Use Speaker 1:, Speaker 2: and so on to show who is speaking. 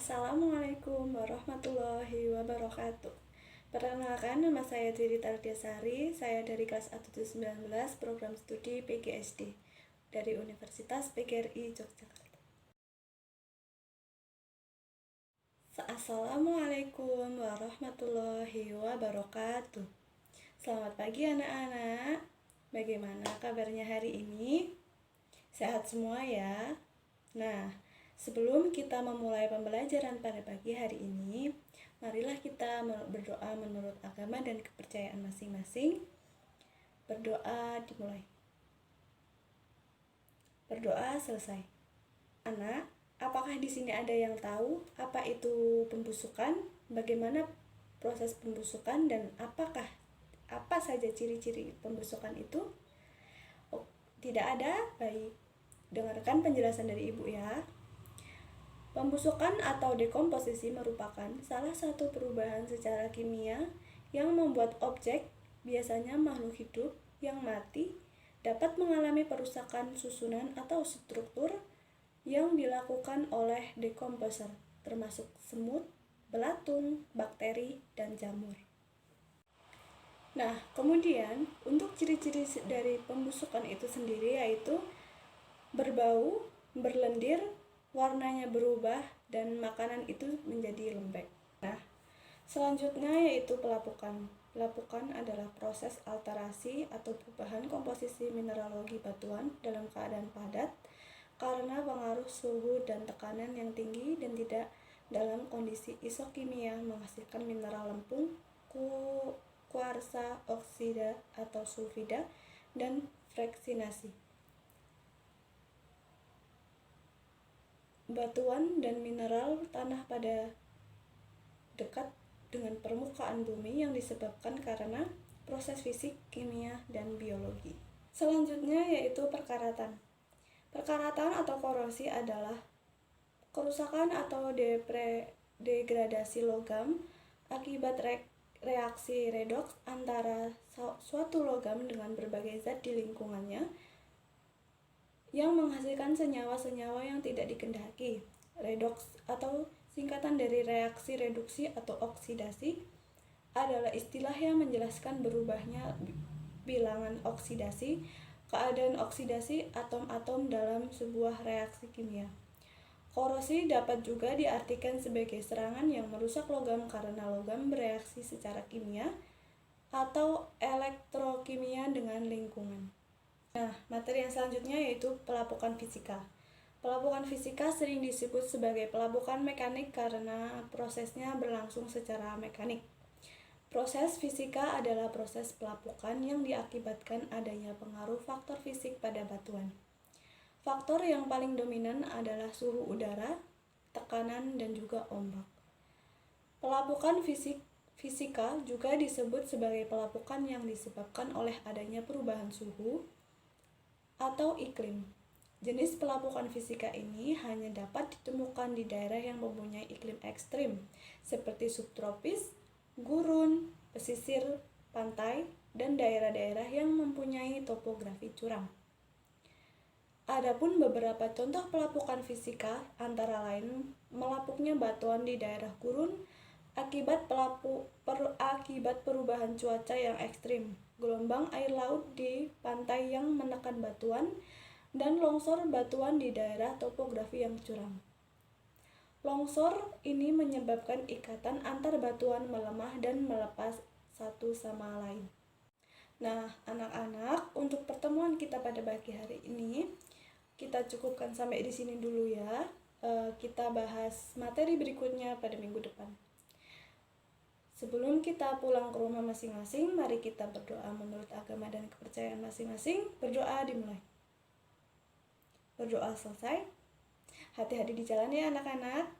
Speaker 1: Assalamualaikum warahmatullahi wabarakatuh. Perkenalkan, nama saya Diri Tardiasari. Saya dari kelas A19 program studi PGSD dari Universitas PGRI Yogyakarta. Assalamualaikum warahmatullahi wabarakatuh. Selamat pagi anak-anak. Bagaimana kabarnya hari ini? Sehat semua ya? Nah, sebelum kita memulai pembelajaran pada pagi hari ini, marilah kita berdoa menurut agama dan kepercayaan masing-masing. Berdoa dimulai. Berdoa selesai. Anak, apakah di sini ada yang tahu apa itu pembusukan? Bagaimana proses pembusukan dan apa saja ciri-ciri pembusukan itu? Oh, tidak ada? Baik. Dengarkan penjelasan dari Ibu ya. Pembusukan atau dekomposisi merupakan salah satu perubahan secara kimia yang membuat objek, biasanya makhluk hidup yang mati, dapat mengalami perusakan susunan atau struktur yang dilakukan oleh dekomposer, termasuk semut, belatung, bakteri, dan jamur. Nah, kemudian untuk ciri-ciri dari pembusukan itu sendiri yaitu berbau, berlendir, warnanya berubah, dan makanan itu menjadi lembek. Nah, selanjutnya yaitu pelapukan. Pelapukan adalah proses alterasi atau perubahan komposisi mineralogi batuan dalam keadaan padat karena pengaruh suhu dan tekanan yang tinggi dan tidak dalam kondisi isokimia menghasilkan mineral lempung, kuarsa, oksida atau sulfida, dan fraksinasi. Batuan dan mineral tanah pada dekat dengan permukaan bumi yang disebabkan karena proses fisik, kimia, dan biologi. Selanjutnya yaitu perkaratan. Perkaratan atau korosi adalah kerusakan atau degradasi logam akibat reaksi redoks antara suatu logam dengan berbagai zat di lingkungannya yang menghasilkan senyawa-senyawa yang tidak dikehendaki. Redoks atau singkatan dari reaksi reduksi atau oksidasi adalah istilah yang menjelaskan berubahnya bilangan oksidasi, keadaan oksidasi atom-atom dalam sebuah reaksi kimia. Korosi dapat juga diartikan sebagai serangan yang merusak logam karena logam bereaksi secara kimia atau elektrokimia dengan lingkungan. Nah, materi yang selanjutnya yaitu pelapukan fisika. Pelapukan fisika sering disebut sebagai pelapukan mekanik karena prosesnya berlangsung secara mekanik. Proses fisika adalah proses pelapukan yang diakibatkan adanya pengaruh faktor fisik pada batuan. Faktor yang paling dominan adalah suhu udara, tekanan, dan juga ombak. Pelapukan fisika juga disebut sebagai pelapukan yang disebabkan oleh adanya perubahan suhu atau iklim. Jenis pelapukan fisika ini hanya dapat ditemukan di daerah yang mempunyai iklim ekstrim, seperti subtropis, gurun, pesisir, pantai, dan daerah-daerah yang mempunyai topografi curam. Adapun beberapa contoh pelapukan fisika antara lain melapuknya batuan di daerah gurun akibat perubahan cuaca yang ekstrim, gelombang air laut di pantai yang menekan batuan, dan longsor batuan di daerah topografi yang curam. Longsor ini menyebabkan ikatan antar batuan melemah dan melepas satu sama lain. Nah, anak-anak, untuk pertemuan kita pada pagi hari ini kita cukupkan sampai di sini dulu ya. Kita bahas materi berikutnya pada minggu depan. Sebelum kita pulang ke rumah masing-masing, mari kita berdoa menurut agama dan kepercayaan masing-masing. Berdoa dimulai. Berdoa selesai. Hati-hati di jalan ya anak-anak.